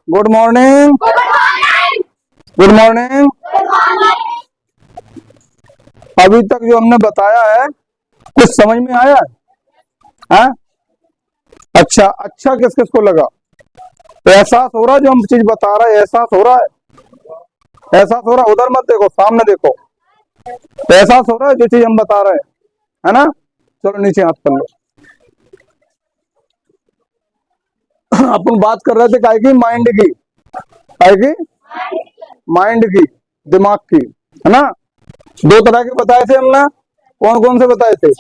Good morning. Good morning. अभी तक जो हमने बताया है कुछ समझ में आया है? अच्छा अच्छा, किस किस को लगा? एहसास हो रहा है जो हम चीज बता रहे हैं? एहसास हो रहा है? एहसास हो रहा है? उधर मत देखो, सामने देखो। एहसास हो रहा है जो चीज हम बता रहे हैं, है ना? चलो नीचे हाथ कर लो। अपन बात कर रहे थे काय की? माइंड की। काय की? माइंड की, दिमाग की, है ना? दो तरह के बताए थे हमने। कौन कौन से बताए थे?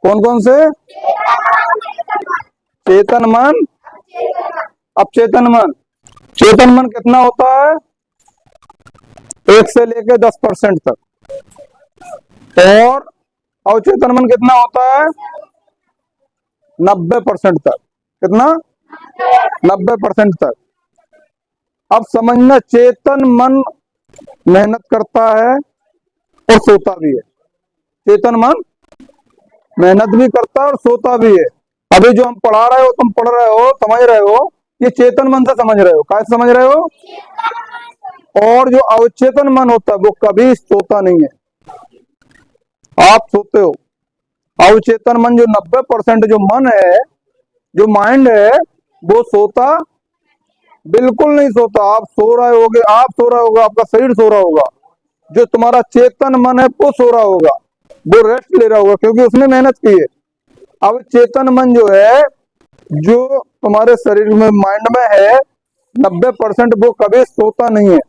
कौन कौन से? चेतन मन, अवचेतन मन। चेतन मन कितना होता है? 1 से लेके 10% तक। और अवचेतन मन कितना होता है? 90% तक। कितना? 90% तक। अब समझना, चेतन मन मेहनत करता है और सोता भी है। चेतन मन मेहनत भी करता है और सोता भी है। अभी जो हम पढ़ा रहे हो, तुम पढ़ रहे हो, समझ रहे हो, ये चेतन मन से समझ रहे हो। क्या समझ रहे हो? और जो अवचेतन मन होता है वो कभी सोता नहीं है। आप सोते हो। अवचेतन मन जो 90% जो मन है, जो माइंड है, वो सोता बिल्कुल नहीं सोता। आप सो रहे होगे, आप सो रहे होगा, आपका शरीर सो रहा होगा। जो तुम्हारा चेतन मन है वो सो रहा होगा, वो रेस्ट ले रहा होगा, क्योंकि उसने मेहनत की है। अब चेतन मन जो है, जो तुम्हारे शरीर में, माइंड में है, 90% वो कभी सोता नहीं है।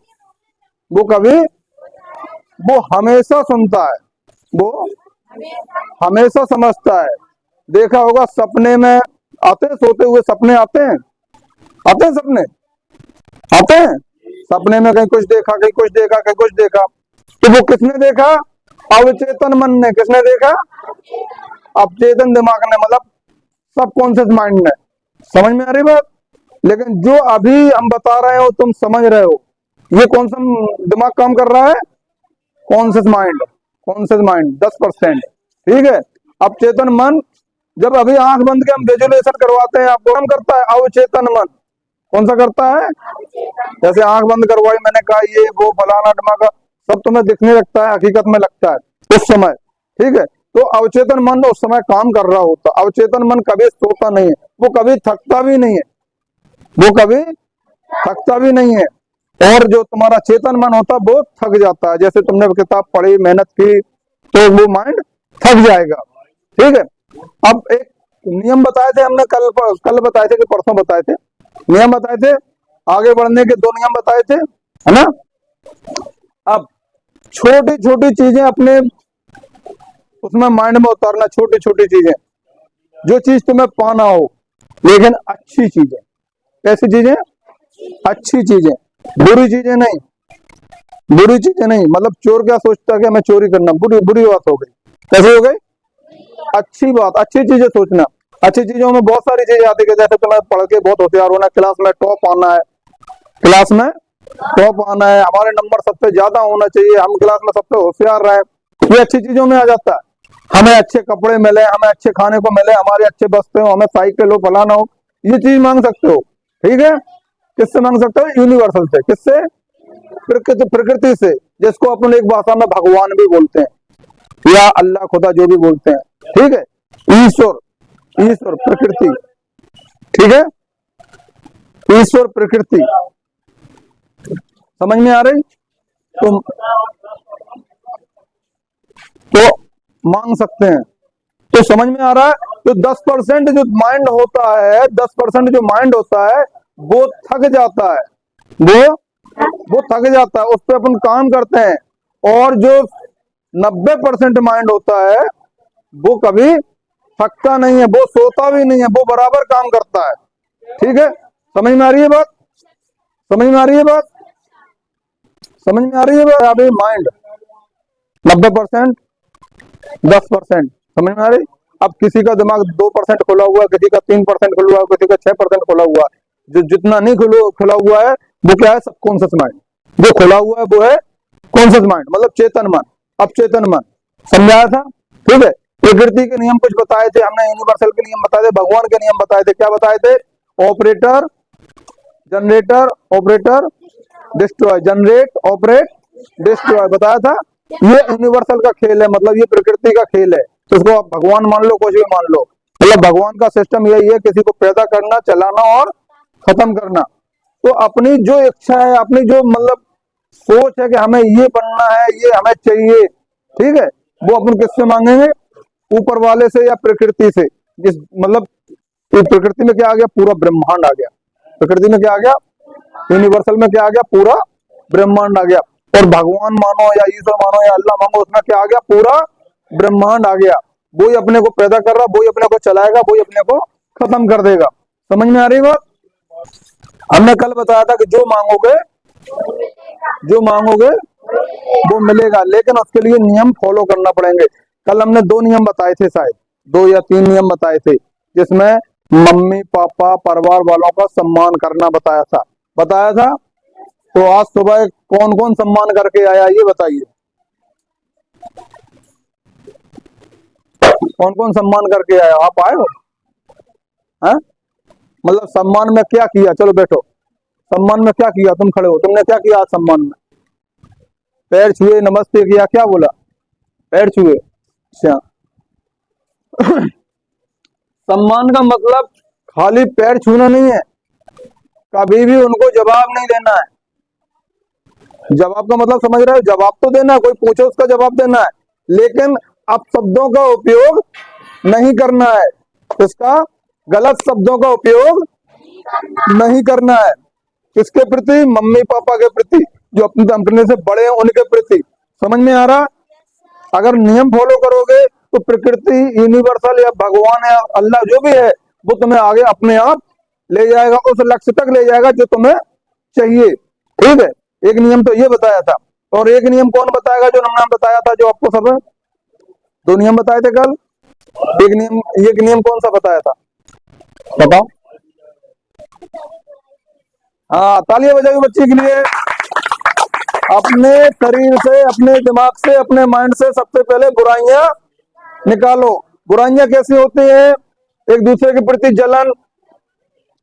वो हमेशा सुनता है, वो हमेशा समझता है। देखा होगा सपने में आते हैं, सोते हुए सपने आते हैं। आते हैं सपने? आते हैं। सपने में कहीं कुछ देखा, कहीं कुछ देखा, कहीं कुछ देखा, तो वो किसने देखा? अवचेतन मन ने। किसने देखा? अवचेतन दिमाग ने, मतलब सबकॉन्शियस माइंड ने। समझ में आ रही बात? लेकिन जो अभी हम बता रहे हो, तुम समझ रहे हो, ये कौन सा दिमाग काम कर रहा है? Conscious mind. Conscious mind 10%। ठीक है। अब चेतन मन, जब अभी आंख बंद के हम विजुअलाइजेशन करवाते हैं, आपको काम करता है अवचेतन मन। कौन सा करता है? जैसे आंख बंद करवाई, मैंने कहा ये वो फलाना ढमाका, सब तुम्हें दिखने लगता है, हकीकत में लगता है उस समय। ठीक है। तो अवचेतन मन उस समय काम कर रहा होता। अवचेतन मन कभी सोता नहीं है, वो कभी थकता भी नहीं है, वो कभी थकता भी नहीं है। और जो तुम्हारा चेतन मन होता है वो थक जाता है। जैसे तुमने किताब पढ़ी, मेहनत की, तो वो माइंड थक जाएगा। ठीक है। अब एक नियम बताए थे हमने, कल बताए थे कि परसों बताए थे, नियम बताए थे आगे बढ़ने के। 2 नियम बताए थे, है ना? अब छोटी छोटी चीजें अपने उसमें माइंड में उतारना। छोटी छोटी चीजें, जो चीज तुम्हें पाना हो, लेकिन अच्छी चीजें। कैसी चीजें? अच्छी चीजें, बुरी चीजें नहीं। बुरी चीजें नहीं, मतलब चोर क्या सोचता है कि हमें चोरी करना, बुरी बुरी बात हो गई। कैसी हो गई? अच्छी बात, अच्छी चीजें सोचना। अच्छी चीजों में बहुत सारी चीजें आती है, जैसे तुम्हें पढ़ के बहुत होशियार होना, क्लास में टॉप आना है, क्लास में टॉप आना है, हमारे नंबर सबसे ज्यादा होना चाहिए, हम क्लास में सबसे होशियार रहे, ये अच्छी चीजों में आ जाता है। हमें अच्छे कपड़े मिले, हमें अच्छे खाने को मिले, हमारे अच्छे बस्ते हो, हमें साइकिल हो, फलाना हो, ये चीज मांग सकते हो। ठीक है। किससे मांग सकते हो? यूनिवर्सल से। किससे? प्रकृति से, जिसको अपन एक भाषा में भगवान भी बोलते हैं, या अल्लाह, खुदा, जो भी बोलते हैं। ठीक है। ईश्वर, ईश्वर, प्रकृति। ठीक है। ईश्वर, प्रकृति। समझ में आ रही? तो मांग सकते हैं। तो समझ में आ रहा है? तो 10% जो माइंड होता है, 10% जो माइंड होता है, वो थक जाता है। वो थक जाता है, उस पर अपन काम करते हैं। और जो 90% माइंड होता है, वो कभी थकता नहीं है, वो सोता भी नहीं है, वो बराबर काम करता है। ठीक है। समझ में आ रही है बात? समझ में आ रही है बात? समझ में आ रही है बात? अभी माइंड 90%, 10%। समझ में आ रही? अब किसी का दिमाग 2% खुला हुआ है, किसी का 3% खुला हुआ है, किसी का 6% खुला हुआ है। जो जितना नहीं खुला हुआ है, वो क्या है? Subconscious mind. जो खुला हुआ है वो है कॉन्शियस माइंड, मतलब चेतन मन, अवचेतन मन। समझाया था? ठीक है। प्रकृति के नियम कुछ बताए थे हमने, यूनिवर्सल के नियम बताए थे, भगवान के नियम बताए थे। क्या बताए थे? Operator, generator, operator, destroy, generate, operate, destroy बताया था। ये यूनिवर्सल का खेल है, मतलब ये प्रकृति का खेल है। तो इसको आप भगवान मान लो, कुछ भी मान लो, मतलब भगवान का सिस्टम यही है, किसी को पैदा करना, चलाना और खत्म करना। तो अपनी जो इच्छा है, अपनी जो मतलब सोच है कि हमें ये बनना है, ये हमें चाहिए, ठीक है, वो अपन किससे मांगेंगे? ऊपर वाले से या प्रकृति से। जिस मतलब तो प्रकृति में क्या आ गया? पूरा ब्रह्मांड आ गया। प्रकृति में क्या आ गया? यूनिवर्सल में क्या आ गया? पूरा ब्रह्मांड आ गया। और भगवान मानो या ईश्वर मानो या अल्लाह मानो, उसमें क्या आ गया? पूरा ब्रह्मांड आ गया। वो ही अपने को पैदा कर रहा, वो ही अपने को चलाएगा, वो ही अपने को खत्म कर देगा। समझ में आ रही बात? हमने कल बताया था कि जो मांगोगे वो मिलेगा, लेकिन उसके लिए नियम फॉलो करना पड़ेंगे। कल हमने 2 नियम बताए थे, शायद 2 या 3 नियम बताए थे, जिसमें मम्मी पापा परिवार वालों का सम्मान करना बताया था। तो आज सुबह कौन कौन सम्मान करके आया ये बताइए? कौन कौन सम्मान करके आया? आप आए हो? हैं? मतलब सम्मान में क्या किया? चलो बैठो। सम्मान में क्या किया? तुम खड़े हो, तुमने क्या किया आज सम्मान में? पैर छुए, नमस्ते किया, क्या बोला? पैर छुए। अच्छा। सम्मान का मतलब खाली पैर छूना नहीं है, कभी भी उनको जवाब नहीं देना है। जवाब का मतलब समझ रहे हो? जवाब तो देना है, कोई पूछे उसका जवाब देना है, लेकिन अब शब्दों का उपयोग नहीं करना है। इसका गलत शब्दों का उपयोग नहीं करना है। किसके प्रति? मम्मी पापा के प्रति, जो अपने से बड़े हैं उनके प्रति। समझ में आ रहा? अगर नियम फॉलो करोगे तो प्रकृति, यूनिवर्सल या भगवान या अल्लाह जो भी है, वो तुम्हें आगे अपने आप ले जाएगा, उस लक्ष्य तक ले जाएगा जो तुम्हें चाहिए। ठीक है, एक नियम तो ये बताया था। और एक नियम कौन बताएगा? जो हमने बताया था, जो आपको सब 2 नियम बताए थे कल। एक नियम कौन सा बताया था बताओ? हाँ, तालियां बजाइए बच्चे के लिए। अपने शरीर से, अपने दिमाग से, अपने माइंड से सबसे पहले बुराइयां निकालो। बुराइयां कैसी होती है? एक दूसरे के प्रति जलन,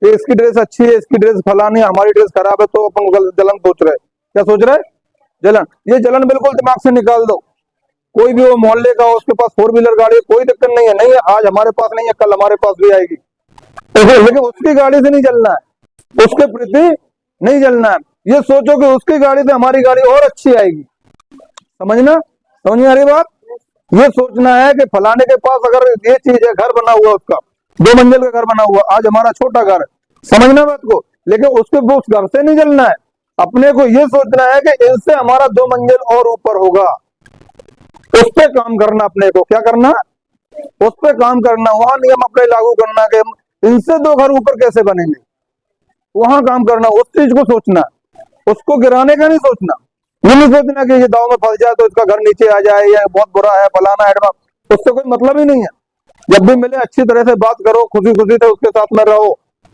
इसकी ड्रेस अच्छी है, इसकी ड्रेस फलानी, हमारी ड्रेस खराब है, तो अपन जलन सोच रहे। क्या सोच रहे? जलन। ये जलन बिल्कुल दिमाग से निकाल दो। कोई भी वो मोहल्ले का हो, उसके पास 4 व्हीलर गाड़ी है, कोई दिक्कत नहीं है, नहीं है आज हमारे पास नहीं है, कल हमारे पास भी आएगी, लेकिन उसकी गाड़ी से नहीं जलना है, उसके प्रति नहीं जलना है। ये सोचो कि उसकी गाड़ी से हमारी गाड़ी और अच्छी आएगी। समझ में आ रही बात? ये सोचना है कि फलाने के पास अगर ये चीज है, घर बना हुआ उसका, 2 मंजिल का घर बना हुआ, आज हमारा छोटा घर है, समझना बात को, लेकिन उसके वो उस घर से नहीं जलना है। अपने को ये सोचना है कि इनसे हमारा 2 मंजिल और ऊपर होगा, उस पे काम करना। अपने को क्या करना? उस पे काम करना, वहां नियम अपने लागू करना कि इनसे 2 घर ऊपर कैसे बनेंगे, वहां काम करना, उस चीज को सोचना, उसको गिराने का नहीं सोचना। ये नहीं सोचना कि ये दाव में फंस जाए तो इसका घर नीचे आ जाए, या बहुत बुरा है फलाना है, उससे कोई मतलब ही नहीं है। जब भी मिले अच्छी तरह से बात करो, खुशी खुशी से उसके साथ में रहो,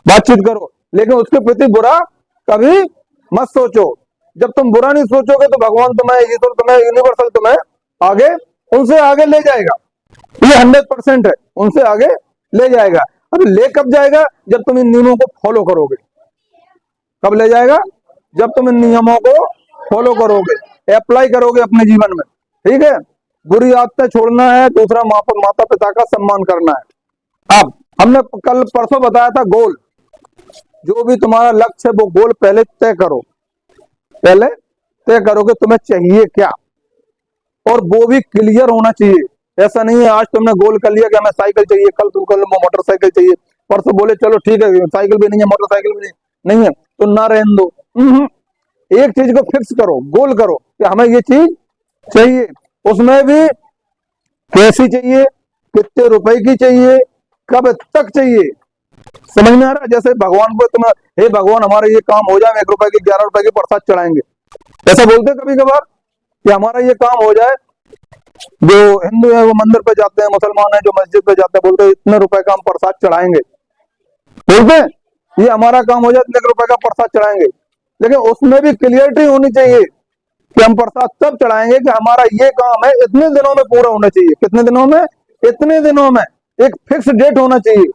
बातचीत करो, लेकिन उसके प्रति बुरा कभी मत सोचो। जब तुम बुरा नहीं सोचोगे तो भगवान तुम्हें, ईश्वर तुम्हें, यूनिवर्सल तुम्हें आगे, उनसे आगे ले जाएगा। ये 100% है, उनसे आगे ले जाएगा। अब ले कब जाएगा? जब तुम इन नियमों को फॉलो करोगे। कब ले जाएगा? जब तुम इन नियमों को फॉलो करोगे, अप्लाई करोगे अपने जीवन में। ठीक है, बुरी आदतें छोड़ना है, दूसरा माता पिता का सम्मान करना है। अब हमने कल परसों बताया था गोल, जो भी तुम्हारा लक्ष्य है वो गोल पहले तय करो। पहले तय करो कि तुम्हें चाहिए क्या, और वो भी क्लियर होना चाहिए। ऐसा नहीं है आज तुमने गोल कर लिया कि हमें साइकिल चाहिए, कल तुम कल मोटरसाइकिल चाहिए, परसों बोले चलो ठीक है साइकिल भी नहीं है, मोटरसाइकिल भी नहीं है, तो ना रहने दो। एक चीज को फिक्स करो, गोल करो कि हमें ये चीज चाहिए, उसमें भी कैसी चाहिए, कितने रुपए की चाहिए, कब तक चाहिए। समझ में आ रहा है? जैसे भगवान को तुम, हे भगवान हमारा ये काम हो जाए, 1 रुपए की 11 रुपए की प्रसाद चढ़ाएंगे, ऐसा बोलते कभी कभार कि हमारा ये काम हो जाए। जो हिंदू है वो मंदिर पे जाते हैं, मुसलमान है जो मस्जिद पे जाते हैं, बोलते हैं इतने रुपए का हम प्रसाद चढ़ाएंगे, बोलते हैं ये हमारा काम हो जाए, इतने रुपए का प्रसाद चढ़ाएंगे। लेकिन उसमें भी क्लियरिटी होनी चाहिए कि हम प्रसाद तब चढ़ाएंगे कि हमारा ये काम है इतने दिनों में पूरा होना चाहिए। कितने दिनों में? इतने दिनों में। एक फिक्स डेट होना चाहिए।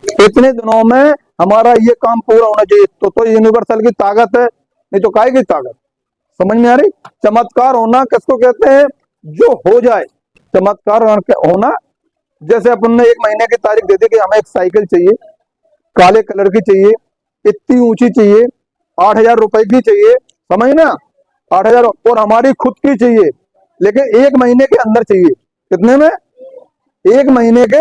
इतने दिनों में हमारा ये काम पूरा होना चाहिए। तो यूनिवर्सल की ताकत है, नहीं तो काय की ताकत। समझ में आ रही? चमत्कार होना किसको कहते हैं? जो हो जाए चमत्कार होना। जैसे अपन ने 1 महीने की तारीख दे दी कि हमें एक साइकिल चाहिए, काले कलर की चाहिए, इतनी ऊंची चाहिए, 8,000 रुपए की चाहिए, समझ ना, 8,000, और हमारी खुद की चाहिए, लेकिन 1 महीने के अंदर चाहिए। कितने में? 1 महीने के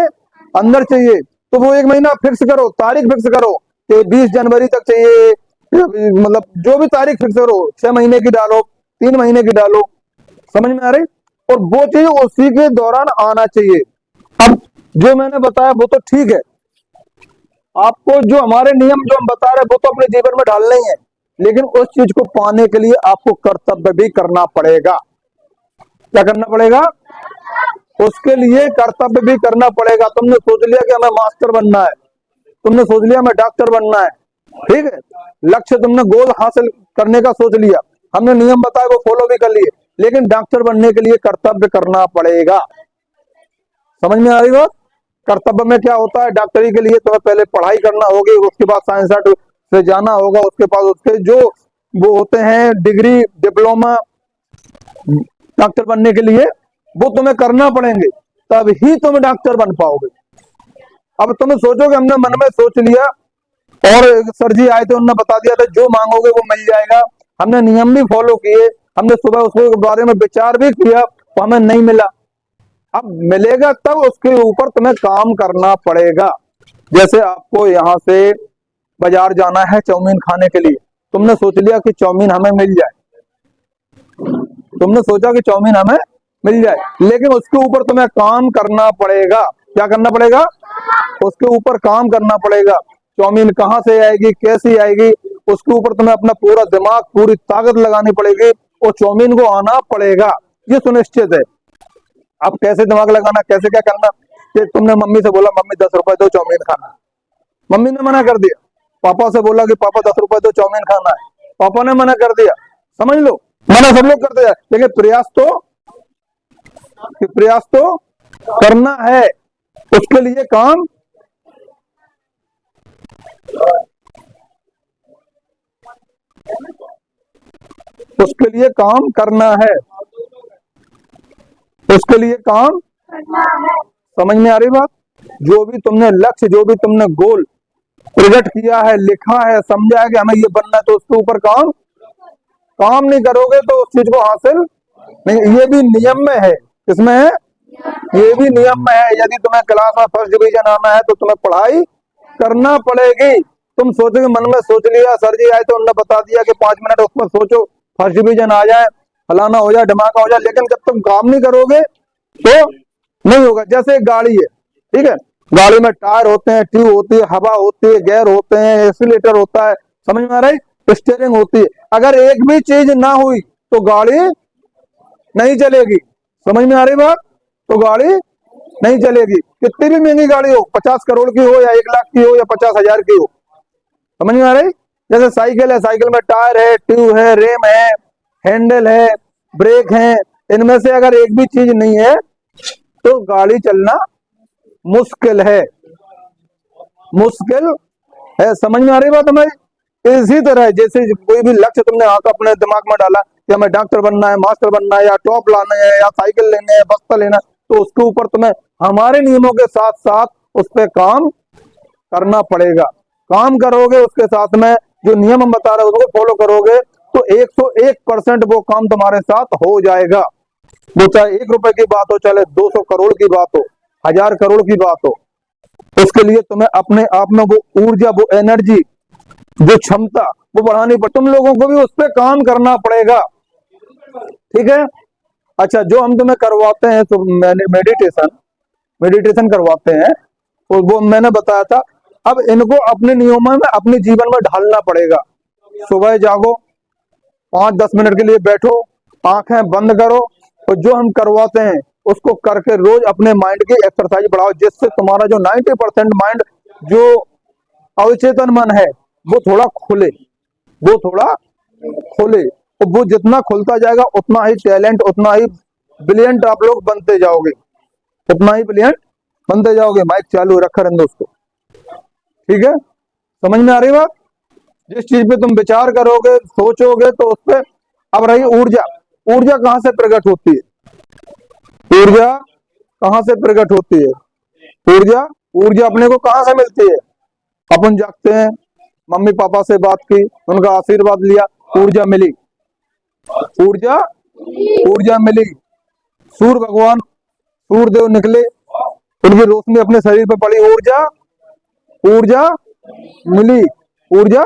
अंदर चाहिए। तो वो 1 महीना फिक्स करो, तारीख फिक्स करो कि 20 जनवरी तक चाहिए, मतलब जो भी तारीख फिक्स करो, 6 महीने की डालो, 3 महीने की डालो। समझ में आ रही? और वो चाहिए उसी के दौरान आना चाहिए। अब जो मैंने बताया वो तो ठीक है, आपको जो हमारे नियम जो हम बता रहे हैं वो तो अपने जीवन में ढालने ही है, लेकिन उस चीज को पाने के लिए आपको कर्तव्य भी करना पड़ेगा। क्या करना पड़ेगा? उसके लिए कर्तव्य भी करना पड़ेगा। तुमने सोच लिया कि हमें मास्टर बनना है, तुमने सोच लिया हमें डॉक्टर बनना है, ठीक है, लक्ष्य तुमने गोल हासिल करने का सोच लिया, हमने नियम बताए वो फॉलो भी कर लिए, लेकिन डॉक्टर बनने के लिए कर्तव्य करना पड़ेगा। समझ में आ रही बात? कर्तव्य में क्या होता है? डॉक्टरी के लिए तुम्हें पहले पढ़ाई करना होगी, उसके बाद साइंस से जाना होगा, उसके बाद उसके जो वो होते हैं डिग्री डिप्लोमा डॉक्टर बनने के लिए, वो तुम्हें करना पड़ेंगे, तब ही तुम डॉक्टर बन पाओगे। अब तुम सोचोगे हमने मन में सोच लिया और सर जी आए थे उन्होंने बता दिया था जो मांगोगे वो मिल जाएगा, हमने नियम भी फॉलो किए, हमने सुबह उसके बारे में विचार भी किया तो हमें नहीं मिला। अब मिलेगा तब उसके ऊपर तुम्हें काम करना पड़ेगा। जैसे आपको यहाँ से बाजार जाना है चाउमीन खाने के लिए, तुमने सोच लिया कि चाउमीन हमें मिल जाए, तुमने सोचा कि चाउमीन हमें मिल जाए, लेकिन उसके ऊपर तुम्हें काम करना पड़ेगा। क्या करना पड़ेगा? उसके ऊपर काम करना पड़ेगा। चाउमीन कहाँ से आएगी, कैसी आएगी, उसके ऊपर तुम्हें अपना पूरा दिमाग पूरी ताकत लगानी पड़ेगी और चाउमीन को आना पड़ेगा, ये सुनिश्चित है। अब कैसे दिमाग लगाना, कैसे क्या करना, कि तुमने मम्मी से बोला मम्मी 10 रुपए दो चाउमीन खाना, मम्मी ने मना कर दिया। पापा से बोला कि पापा 10 रुपए दो चाउमीन खाना है, पापा ने मना कर दिया। समझ लो, मना सब लोग करते हैं, लेकिन प्रयास तो करना है। उसके लिए काम उसके लिए काम करना है, उसके लिए काम समझ में आ रही बात? जो भी तुमने लक्ष्य, जो भी तुमने गोल प्रोजेक्ट किया है, लिखा है, समझा है कि हमें ये बनना है, तो उसके ऊपर काम नहीं करोगे तो उस चीज को हासिल नहीं। ये भी नियम में है। किसमें है? ये भी नियम में है। यदि तुम्हें क्लास में फर्स्ट डिवीजन आना है तो तुम्हें पढ़ाई करना पड़ेगी। तुम सोचोगे, मन में सोच लिया, सर जी आए तो उन्होंने बता दिया कि 5 मिनट उसमें सोचो, फर्स्ट डिवीजन आ जाए, फलाना हो जाए, धमाका हो जाए, लेकिन जब तुम काम नहीं करोगे तो नहीं होगा। जैसे एक गाड़ी है, ठीक है, गाड़ी में टायर होते हैं, ट्यूब होती है, हवा होती है, गेयर होते हैं, एक्सीलेटर होता है, समझ में आ रहा है, स्टीयरिंग होती है। अगर एक भी चीज ना हुई तो गाड़ी नहीं चलेगी। समझ में आ रही बात? तो गाड़ी नहीं चलेगी, कितनी भी महंगी गाड़ी हो, 50 करोड़ की हो या 1 लाख की हो या 50,000 की हो। समझ में आ रही? जैसे साइकिल है, साइकिल में टायर है, ट्यूब है, रेम है, हैंडल है, ब्रेक है, इनमें से अगर एक भी चीज नहीं है तो गाड़ी चलना मुश्किल है, मुश्किल है। समझ में आ रही बात हमारी? इसी तरह जैसे कोई भी लक्ष्य तुमने आकर अपने दिमाग में डाला कि हमें डॉक्टर बनना है, मास्टर बनना है, या टॉप लाना है, या साइकिल लेने है, बस्ता लेना, तो उसके ऊपर तुम्हें हमारे नियमों के साथ साथ उस पर काम करना पड़ेगा। काम करोगे, उसके साथ में जो नियम हम बता रहे हैं उसको फॉलो करोगे तो 101% वो काम तुम्हारे साथ हो जाएगा। वो चाहे 1 रुपए की बात हो, चाहे 200 करोड़ की बात हो, 1000 करोड़ की बात हो, उसके लिए तुम्हें अपने आप में वो ऊर्जा, वो एनर्जी, जो क्षमता वो बढ़ानी पड़े। तुम लोगों को भी उस पर काम करना पड़ेगा, ठीक है? अच्छा, जो हम तुम्हें करवाते हैं तो मेडिटेशन करवाते हैं, तो वो मैंने बताया था। अब इनको अपने नियमों में, अपने जीवन में ढालना पड़ेगा। सुबह जागो, 5-10 मिनट के लिए बैठो, आंखें बंद करो, और जो हम करवाते हैं उसको करके रोज अपने माइंड की एक्सरसाइज बढ़ाओ, जिससे तुम्हारा जो 90% माइंड, जो अवचेतन मन है, वो थोड़ा खुले, वो थोड़ा खुले। तो वो जितना खुलता जाएगा उतना ही टैलेंट, उतना ही ब्रिलियंट आप लोग बनते जाओगे, उतना ही ब्रिलियंट बनते जाओगे। माइक चालू रखा रहने दोस्तों। ठीक है, समझ में आ रही बात? जिस चीज पे तुम विचार करोगे, सोचोगे, तो उस पर। अब रही ऊर्जा। ऊर्जा कहां से प्रकट होती है? ऊर्जा कहां से प्रकट होती है? ऊर्जा ऊर्जा अपने को कहां से मिलती है? अपन जागते हैं, मम्मी पापा से बात की, उनका आशीर्वाद लिया, ऊर्जा मिली। ऊर्जा ऊर्जा मिली। सूर्य भगवान, सूर्य देव निकले, उनकी रोशनी अपने शरीर पे पड़ी, ऊर्जा ऊर्जा मिली। ऊर्जा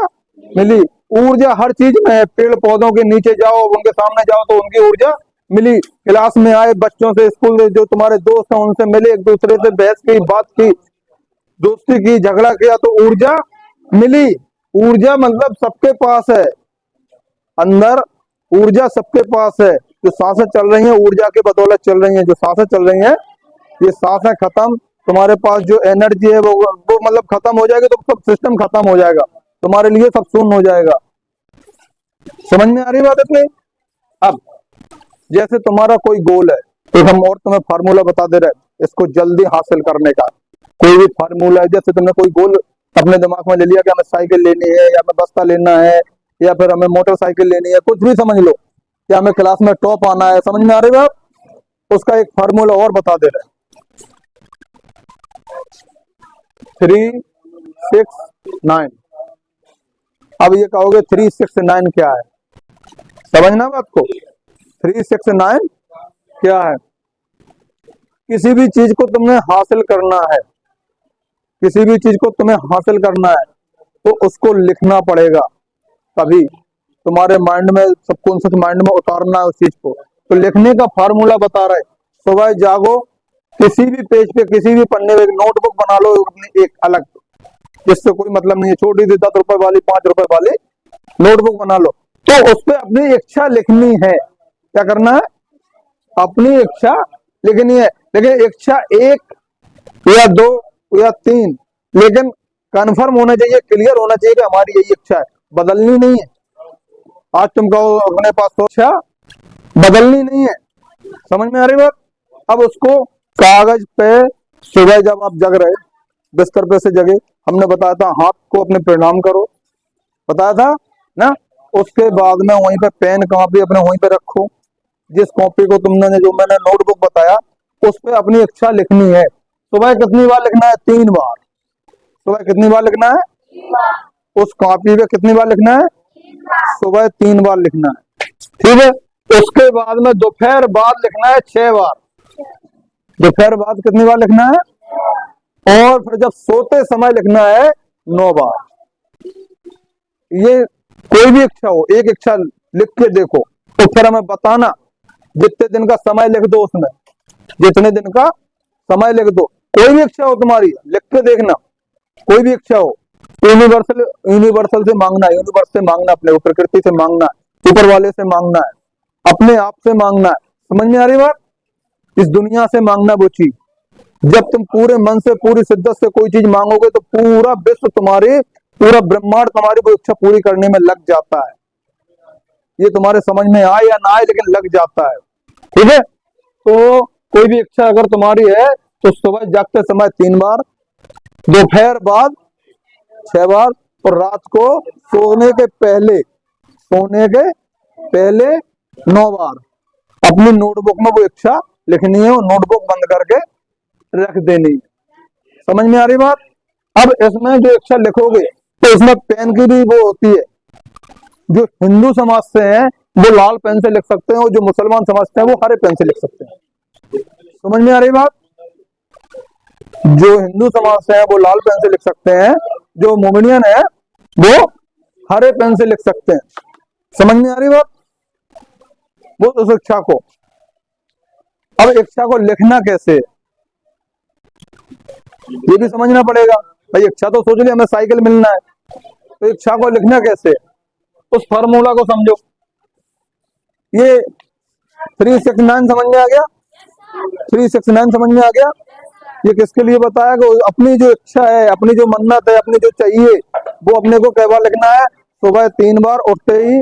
मिली। ऊर्जा हर चीज में है। पेड़ पौधों के नीचे जाओ, उनके सामने जाओ तो उनकी ऊर्जा मिली। क्लास में आए, बच्चों से, स्कूल में जो तुम्हारे दोस्त हैं उनसे मिले, एक दूसरे से बहस की, बात की, दोस्ती की, झगड़ा किया, तो ऊर्जा मिली। ऊर्जा मतलब सबके पास है, अंदर ऊर्जा सबके पास है। जो सांसें चल रही हैं ऊर्जा के बदौलत चल रही हैं। जो सांसें चल रही हैं, ये सांसें खत्म, तुम्हारे पास जो एनर्जी है वो मतलब खत्म हो जाएगी, तो सब सिस्टम खत्म हो जाएगा, तुम्हारे लिए सब शून्य हो जाएगा। समझ में आ रही बात इतनी? अब जैसे तुम्हारा कोई गोल है, तो हम और तुम्हें फार्मूला बता दे रहे हैं इसको जल्दी हासिल करने का। कोई भी फार्मूला है, जैसे तुमने कोई गोल अपने दिमाग में ले लिया कि हमें साइकिल लेनी है, या हमें बस्ता लेना है, या फिर हमें मोटरसाइकिल लेनी है, कुछ भी समझ लो, या हमें क्लास में टॉप आना है, समझ में आ रही बात? उसका एक फार्मूला और बता दे रहे हैं। 3, 6, 9। अब ये कहोगे 3, 6, 9 क्या है? समझना बात को। 3, 6, 9 क्या है? किसी भी चीज को तुमने हासिल करना है, किसी भी चीज को तुम्हें हासिल करना है, तो उसको लिखना पड़ेगा। तभी तुम्हारे माइंड में, सबकॉन्शियस माइंड में उतारना है उस चीज को। तो लिखने का फार्मूला बता रहे। सुबह जागो, किसी भी पेज पे, किसी भी पन्ने पे एक नोटबुक बना लो अपनी एक अलग, जिससे कोई मतलब नहीं है, छोटी सी 10 रुपए वाली, 5 रुपए वाली नोटबुक बना लो। तो उस पर अपनी इच्छा लिखनी है। क्या करना है? अपनी इच्छा लिखनी है। लेकिन इच्छा 1 या 2 या 3, लेकिन कन्फर्म होना चाहिए, क्लियर होना चाहिए कि हमारी यही इच्छा है, बदलनी नहीं है। आज तुम कहो अपने पास तो इच्छा, बदलनी नहीं है। समझ में आ रही बात? अब उसको कागज पे, सुबह जब आप जग रहे, बिस्तर पे से जगे, हमने बताया था हाथ को अपने प्रणाम करो, बताया था ना। उसके बाद में वहीं पे पेन कॉपी अपने वहीं पे रखो। जिस कॉपी को तुमने, जो मैंने नोटबुक बताया, उस पे अपनी इच्छा लिखनी है। सुबह कितनी बार लिखना है? 3 बार। सुबह कितनी बार लिखना है? उस कॉपी पे कितनी बार लिखना है? सुबह 3 बार लिखना है, ठीक है। उसके बाद में दोपहर बाद लिखना है 6 बार। दोपहर बाद कितनी बार लिखना है? और फिर जब सोते समय लिखना है 9 बार। ये कोई भी इच्छा हो, एक इच्छा लिख के देखो, तो फिर हमें बताना। जितने दिन का समय लिख दो, उसमें जितने दिन का समय लिख दो, कोई भी इच्छा हो तुम्हारी, लिख के देखना। कोई भी इच्छा हो, यूनिवर्सल यूनिवर्सल से मांगना है, यूनिवर्स से मांगना, अपने प्रकृति से मांगना है, ऊपर वाले से मांगना है, अपने आप से मांगना है। समझ में आ रही बात? इस दुनिया से मांगना वो चीज। जब तुम पूरे मन से, पूरी शिद्दत से कोई चीज मांगोगे, तो पूरा विश्व तुम्हारी, पूरा ब्रह्मांड तुम्हारी वो इच्छा पूरी करने में लग जाता है। ये तुम्हारे समझ में आए या ना आए, लेकिन लग जाता है, ठीक है। तो कोई भी इच्छा अगर तुम्हारी है, तो सुबह जागते समय 3 बार, दोपहर बाद 6 बार, और रात को सोने के पहले, सोने के पहले 9 बार अपनी नोटबुक में वो इच्छा लिखनी है, और नोटबुक बंद करके रख देनी। समझ में आ रही बात? अब इसमें जो इच्छा लिखोगे, तो इसमें पेन की भी वो होती है। जो हिंदू समाज से हैं वो लाल पेन से लिख सकते हैं, और जो मुसलमान समाज से हैं वो हरे पेन से लिख सकते हैं। समझ में आ रही बात? जो हिंदू समाज से हैं वो लाल पेन से लिख सकते हैं, जो मोमिनियन है वो हरे पेन से लिख सकते हैं। समझ में आ रही बात? वो उस इच्छा को, अब इच्छा को लिखना कैसे, ये भी समझना पड़ेगा। भाई इच्छा तो सोच लिया हमें साइकिल मिलना है, तो इच्छा को लिखना कैसे, उस फार्मूला को समझो। ये 369 समझ में आ गया? 369 समझ में आ गया? ये किसके लिए बताया? कि अपनी जो इच्छा है, अपनी जो मन्नत है, अपनी जो चाहिए, वो अपने को कई बार लिखना है? सुबह 3 बार उठते ही,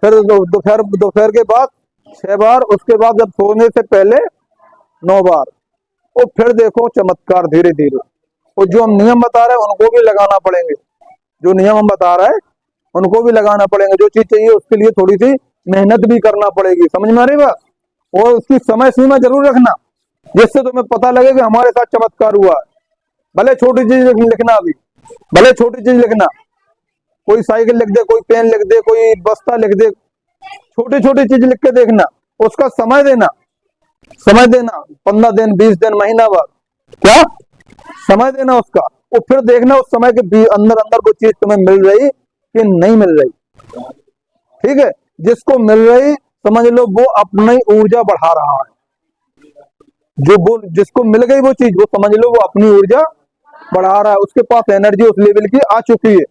फिर दोपहर के बाद 6 बार, उसके बाद जब सोने से पहले 9 बार। और फिर देखो चमत्कार धीरे धीरे, और जो हम नियम बता रहे हैं उनको भी लगाना पड़ेंगे, जो नियम हम बता रहे हैं उनको भी लगाना पड़ेंगे। जो चीज चाहिए उसके लिए थोड़ी सी मेहनत भी करना पड़ेगी, समझ में आ रही बात। और उसकी समय सीमा जरूर रखना, जिससे तुम्हें पता लगे कि हमारे साथ चमत्कार हुआ है। भले छोटी चीज लिखना, अभी भले छोटी चीज लिखना, कोई साइकिल लिख दे, कोई पेन लिख दे, कोई बस्ता लिख दे, छोटी छोटी चीज लिख के देखना, उसका समय देना, समय देना 15 दिन 20 दिन महीना बाद, क्या समय देना उसका, और फिर देखना उस समय के अंदर अंदर वो चीज तुम्हें मिल रही कि नहीं मिल रही। ठीक है, जिसको मिल रही समझ लो वो अपनी ऊर्जा बढ़ा रहा है, जो वो जिसको मिल गई वो चीज, वो समझ लो वो अपनी ऊर्जा बढ़ा रहा है, उसके पास एनर्जी उस लेवल की आ चुकी है,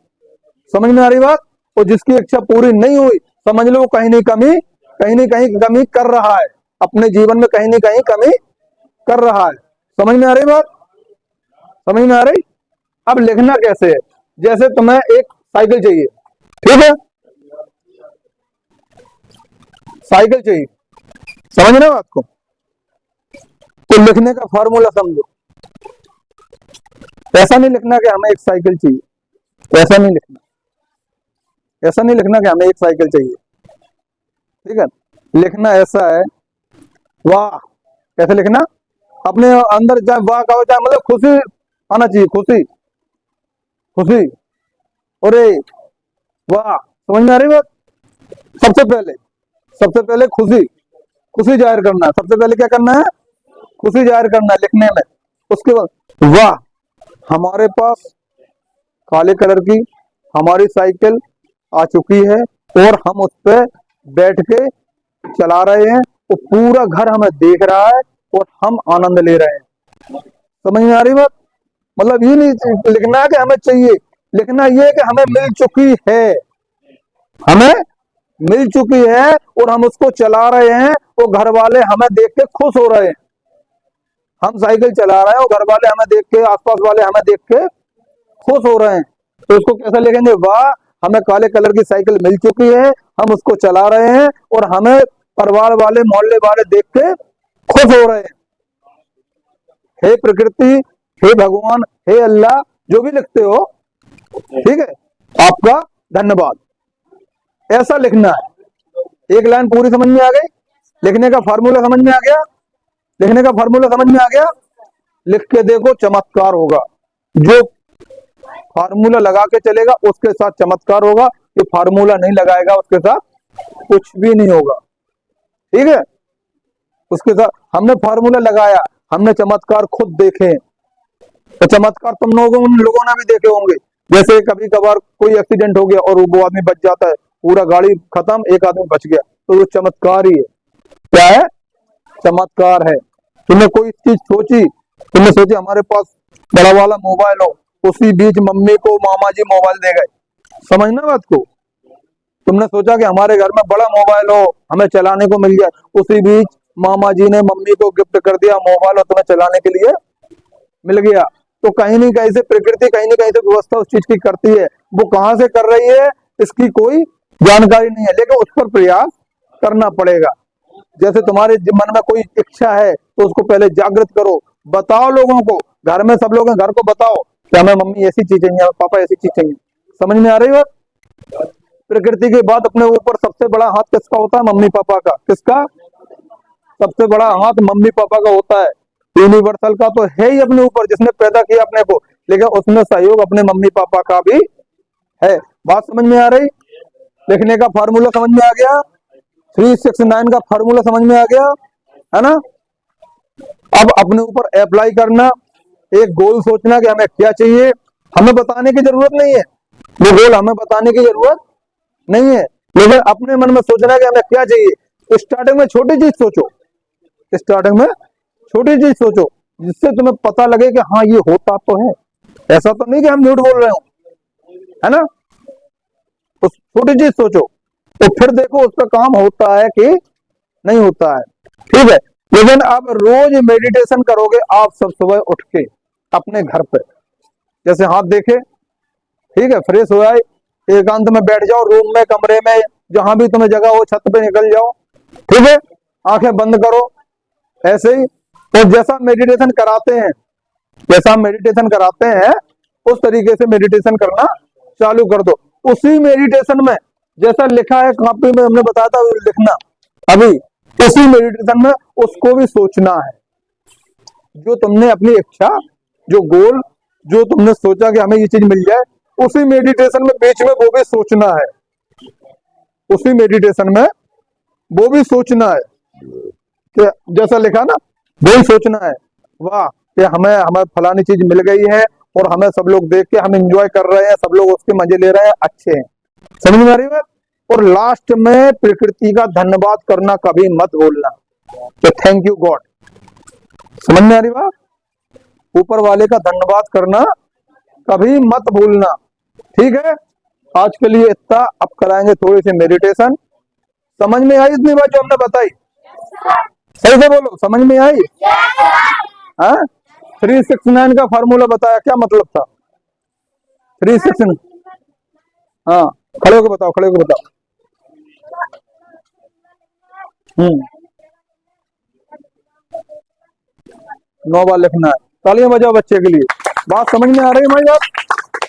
समझ में आ रही बात। और जिसकी इच्छा पूरी नहीं हुई समझ लो वो कहीं न कहीं कमी कर रहा है, अपने जीवन में कहीं न कहीं कमी कर रहा है, समझ में आ रही बात, समझ में आ रही। अब लिखना कैसे है, जैसे तुम्हें एक साइकिल चाहिए, ठीक है, साइकिल चाहिए, समझ रहे हो बात को, तो लिखने का फॉर्मूला समझो। ऐसा नहीं लिखना कि हमें एक साइकिल चाहिए, ऐसा नहीं लिखना, ऐसा नहीं लिखना कि हमें एक साइकिल चाहिए, ठीक है। लिखना ऐसा है, वाह, कैसे लिखना, अपने अंदर चाहे वाह का हो, चाहे मतलब खुशी आना चाहिए, खुशी खुशी, अरे वाह, समझ में आ रही बात। सबसे पहले खुशी, खुशी जाहिर करना है, सबसे पहले क्या करना है, खुशी जाहिर करना है लिखने में। उसके बाद वाह, हमारे पास काले कलर की हमारी साइकिल आ चुकी है और हम उस पर बैठ के चला रहे हैं, और पूरा घर हमें देख रहा है और हम आनंद ले रहे हैं, समझ में आ रही बात। मतलब ये नहीं लिखना है कि हमें चाहिए, लिखना ये है कि हमें मिल चुकी है, हमें मिल चुकी है और हम उसको चला रहे हैं, और घर वाले हमें देख के खुश हो रहे हैं। हम साइकिल चला रहे हैं और घर वाले हमें देख के, आसपास वाले हमें देख के खुश हो रहे हैं, तो इसको कैसे लिखेंगे, वाह, हमें काले कलर की साइकिल मिल चुकी है, हम उसको चला रहे हैं और हमें परिवार वाले मोहल्ले वाले देख के खुश हो रहे हैं। हे प्रकृति, हे भगवान, हे अल्लाह, जो भी लिखते हो, ठीक है, आपका धन्यवाद, ऐसा लिखना है। एक लाइन पूरी समझ में आ गई, लिखने का फार्मूला समझ में आ गया, लिखने का फार्मूला समझ में आ गया, लिख के देखो चमत्कार होगा। जो फार्मूला लगा के चलेगा उसके साथ चमत्कार होगा, जो फार्मूला नहीं लगाएगा उसके साथ कुछ भी नहीं होगा, ठीक है। उसके साथ हमने फार्मूला लगाया, हमने चमत्कार खुद देखे, तो चमत्कार तुम लोगों ने भी देखे होंगे। जैसे कभी कभार कोई एक्सीडेंट हो गया और वो आदमी बच जाता है, पूरा गाड़ी खत्म, एक आदमी बच गया, तो वो चमत्कार ही है। क्या है, चमत्कार है। तुमने कोई चीज सोची, तुमने सोची हमारे पास बड़ा वाला मोबाइल हो, उसी बीच मम्मी को मामा जी मोबाइल दे गए, समझना बात को। तुमने सोचा कि हमारे घर में बड़ा मोबाइल हो, हमें चलाने को मिल जाए, उसी बीच मामा जी ने मम्मी को गिफ्ट कर दिया मोबाइल और तुम्हें चलाने के लिए मिल गया। तो कहीं नहीं कहीं से प्रकृति कहीं ना कहीं से व्यवस्था उस चीज की करती है, वो कहां से कर रही है इसकी कोई जानकारी नहीं है, लेकिन उस पर प्रयास करना पड़ेगा। जैसे तुम्हारे मन में कोई इच्छा है तो उसको पहले जागृत करो, बताओ लोगों को, घर में सब लोग हैं, घर को बताओ कि हमें मम्मी ऐसी चीज चाहिए, पापा ऐसी चीज चाहिए, समझ में आ रही बात। प्रकृति के बाद अपने ऊपर सबसे बड़ा हाथ किसका होता है, मम्मी पापा का। किसका सबसे बड़ा हाथ, मम्मी पापा का होता है। यूनिवर्सल का तो है ही अपने ऊपर, जिसने पैदा किया अपने को, लेकिन उसमें सहयोग अपने मम्मी पापा का भी है। बात समझ में आ रही, लिखने का फार्मूला समझ में आ गया, 369 का फार्मूला समझ में आ गया, है ना। अब अपने ऊपर अप्लाई करना, एक गोल सोचना कि हमें क्या चाहिए, हमें बताने की जरूरत नहीं है, वो गोल हमें बताने की जरूरत नहीं है, लेकिन अपने मन में सोचना कि हमें क्या चाहिए। स्टार्टिंग में छोटी चीज सोचो, स्टार्टिंग में छोटी चीज सोचो, जिससे तुम्हें पता लगे कि हाँ ये होता तो है, ऐसा तो नहीं कि हम झूठ बोल रहे हो, है ना। तो छोटी चीज सोचो तो फिर देखो उस पर काम होता है कि नहीं होता है, ठीक है। लेकिन अब रोज मेडिटेशन करोगे आप सब सुबह उठ के अपने घर पे, जैसे हाथ देखे, ठीक है, फ्रेश हो आए, एकांत में बैठ जाओ, रूम में, कमरे में, जहां भी तुम्हें जगह हो, छत पे निकल जाओ, ठीक है, आंखें बंद करो ऐसे ही। और जैसा मेडिटेशन कराते हैं जैसा हम मेडिटेशन कराते हैं उस तरीके से मेडिटेशन करना चालू कर दो। उसी मेडिटेशन में जैसा लिखा है कॉपी में हमने बताया था लिखना, अभी उसी मेडिटेशन में उसको भी सोचना है। जो तुमने अपनी इच्छा, जो गोल, जो तुमने सोचा कि हमें ये चीज मिल जाए, उसी मेडिटेशन में बीच में वो भी सोचना है। उसी मेडिटेशन में वो भी सोचना है कि जैसा लिखा ना, वो ही सोचना है, वाह कि हमें हमें फलानी चीज मिल गई है और हमें सब लोग देख के हम एंजॉय कर रहे हैं, सब लोग उसके मजे ले रहे हैं, अच्छे हैं। समझ में आ रही बात? और लास्ट में प्रकृति का धन्यवाद करना कभी मत भूलना, तो थैंक यू गॉड। समझ में आ रही बात? ऊपर वाले का धन्यवाद करना कभी मत भूलना। ठीक है, आज के लिए इतना। अब कराएंगे थोड़ी सी मेडिटेशन। समझ में आई इतनी बात जो हमने बताई? सही से बोलो, समझ में आई? हाँ, 369 का फार्मूला बताया, क्या मतलब था 369? हाँ, खड़े होकर बताओ, खड़े होकर बताओ। 9 बार लिखना है। तालियां बजाओ बच्चे के लिए। बात समझ में आ रही है हमारी बात?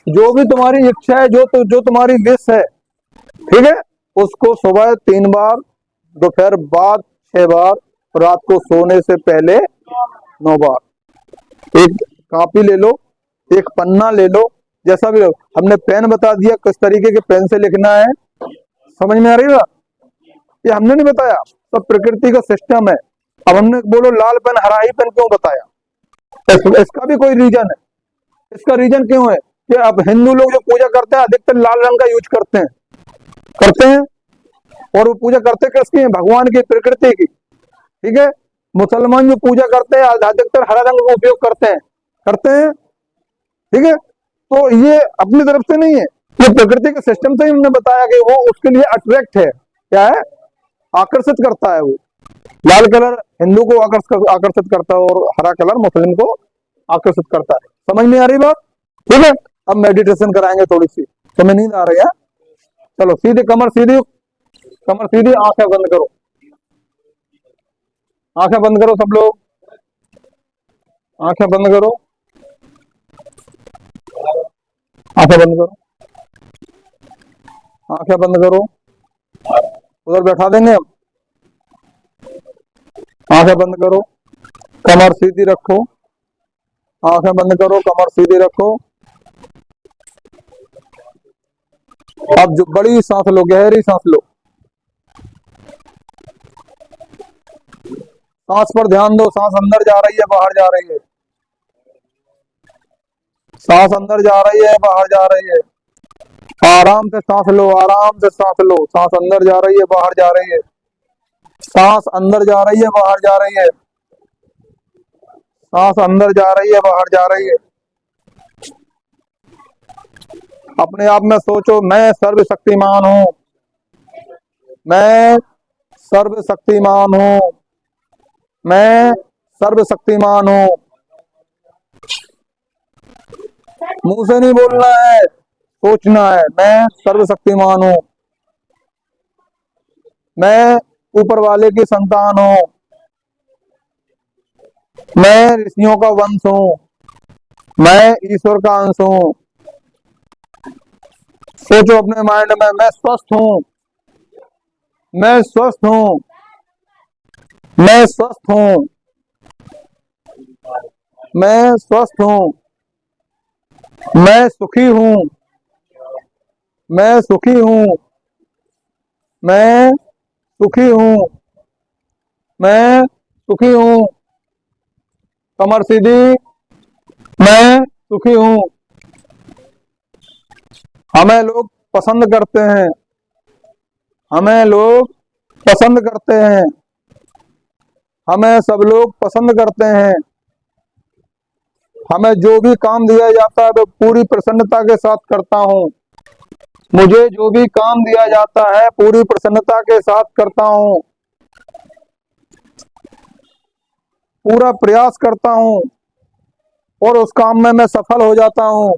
जो भी तुम्हारी इच्छा है, जो तुम्हारी विश है, ठीक है, उसको सुबह 3 बार, दोपहर बाद 6 बार, रात को सोने से पहले 9 बार। एक कॉपी ले लो, एक पन्ना ले लो, जैसा भी हमने पेन बता दिया किस तरीके के पेन से लिखना है। समझ में आ रही है? ये हमने नहीं बताया, सब प्रकृति का सिस्टम है। अब हमने बोलो लाल पेन हरा ही पेन क्यों बताया? इसका भी कोई रीजन है। इसका रीजन क्यों है कि अब हिंदू लोग जो पूजा करते हैं अधिकतर लाल रंग का यूज करते हैं और वो पूजा करते किसकी है? भगवान की, प्रकृति की। ठीक है, मुसलमान जो पूजा करते हैं अधिकतर हरा रंग का उपयोग करते हैं। ठीक है, तो ये अपनी तरफ से नहीं है, ये प्रकृति के सिस्टम से ही हमने बताया कि वो उसके लिए अट्रैक्ट है, क्या है, आकर्षित करता है। वो लाल कलर हिंदू को आकर्षित करता है और हरा कलर मुस्लिम को आकर्षित करता है। समझ में आ रही बात? ठीक है, अब मेडिटेशन कराएंगे थोड़ी सी। तुम्हें नींद आ रही है? चलो सीधे कमर सीधी, कमर सीधी, आंखें बंद करो, आंखें बंद करो सब लोग, आंखें बंद करो, आंखें बंद करो, आंखें बंद करो। उधर बैठा देंगे हम। आंखें बंद करो, कमर सीधी रखो, आंखें बंद करो, कमर सीधी रखो। अब जो बड़ी सांस लो, गहरी सांस लो, सांस पर ध्यान दो। सांस अंदर जा रही है, बाहर जा रही है, सांस अंदर जा रही है, बाहर जा रही है। आराम से सांस लो, आराम से सांस लो। सांस अंदर जा रही है, बाहर जा रही है, सांस अंदर जा रही है, बाहर जा रही है, सांस अंदर जा रही है, बाहर जा रही है। अपने आप में सोचो, मैं सर्वशक्तिमान हूं, मैं सर्वशक्तिमान हूं, मैं सर्वशक्तिमान हूं। मुंह से नहीं बोलना है, सोचना है, मैं सर्वशक्तिमान हूं, मैं ऊपर वाले की संतान हूं, मैं ऋषियों का वंश हूं, मैं ईश्वर का अंश हूं। सोचो अपने माइंड में, मैं स्वस्थ हूं, मैं स्वस्थ हूं, मैं स्वस्थ हूं, मैं स्वस्थ हूं, मैं सुखी हूं, मैं सुखी हूं, मैं सुखी हूं, मैं सुखी हूं। कमर सीधी, मैं सुखी हूं। हमें लोग पसंद करते हैं, हमें लोग पसंद करते हैं, हमें सब लोग पसंद करते हैं। हमें जो भी काम दिया जाता है वो पूरी प्रसन्नता के साथ करता हूं। मुझे जो भी काम दिया जाता है पूरी प्रसन्नता के साथ करता हूं, पूरा प्रयास करता हूं और उस काम में मैं सफल हो जाता हूं।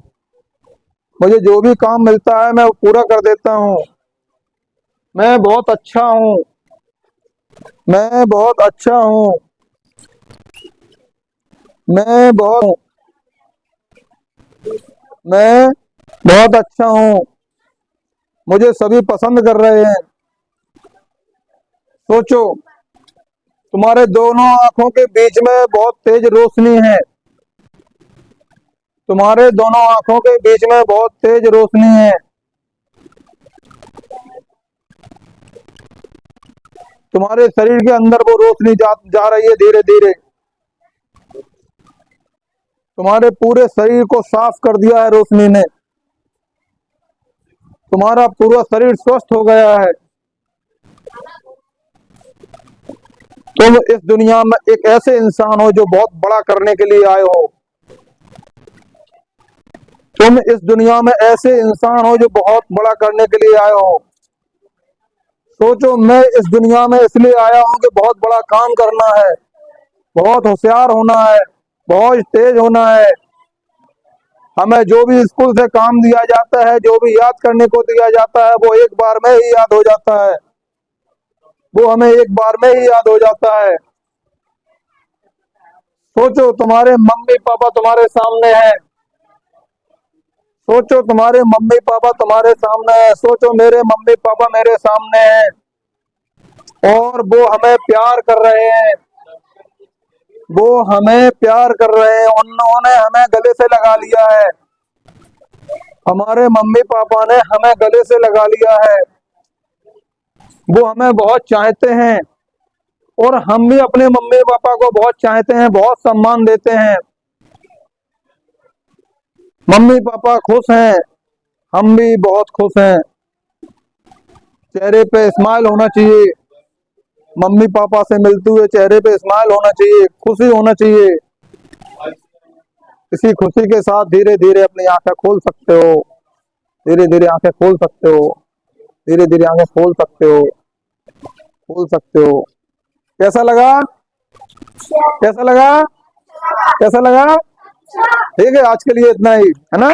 मुझे जो भी काम मिलता है मैं वो पूरा कर देता हूं। मैं बहुत अच्छा हूं, मैं बहुत अच्छा हूं, मैं बहुत मैं बहुत अच्छा हूँ, मुझे सभी पसंद कर रहे हैं। सोचो, तुम्हारे दोनों आंखों के बीच में बहुत तेज रोशनी है। तुम्हारे दोनों आंखों के बीच में बहुत तेज रोशनी है। तुम्हारे शरीर के अंदर वो रोशनी जा रही है धीरे धीरे। तुम्हारे पूरे शरीर को साफ कर दिया है रोशनी ने। तुम्हारा पूरा शरीर स्वस्थ हो गया है। तुम इस दुनिया में एक ऐसे इंसान हो जो बहुत बड़ा करने के लिए आए हो। तुम इस दुनिया में ऐसे इंसान हो जो बहुत बड़ा करने के लिए आए हो। सोचो, मैं इस दुनिया में इसलिए आया हूँ कि बहुत बड़ा काम करना है, बहुत होशियार होना है, बहुत तेज होना है। हमें जो भी स्कूल से काम दिया जाता है, जो भी याद करने को दिया जाता है, वो एक बार में ही याद हो जाता है। वो हमें एक बार में ही याद हो जाता है। सोचो, तुम्हारे मम्मी पापा तुम्हारे सामने हैं। सोचो, तुम्हारे मम्मी पापा तुम्हारे सामने हैं। सोचो, मेरे मम्मी पापा मेरे सामने हैं और वो हमें प्यार कर रहे हैं। वो हमें प्यार कर रहे हैं। उन्होंने हमें गले से लगा लिया है। हमारे मम्मी पापा ने हमें गले से लगा लिया है। वो हमें बहुत चाहते हैं और हम भी अपने मम्मी पापा को बहुत चाहते हैं, बहुत सम्मान देते हैं। मम्मी पापा खुश हैं, हम भी बहुत खुश हैं। चेहरे पे स्माइल होना चाहिए। मम्मी पापा से मिलते हुए चेहरे पे स्माइल होना चाहिए, खुशी होना चाहिए। इसी खुशी के साथ धीरे धीरे अपनी आंखें खोल सकते हो। धीरे धीरे आंखें खोल सकते हो। धीरे धीरे आंखें खोल सकते हो। खोल सकते हो। कैसा लगा? कैसा लगा? कैसा लगा? ठीक है, आज के लिए इतना ही है ना।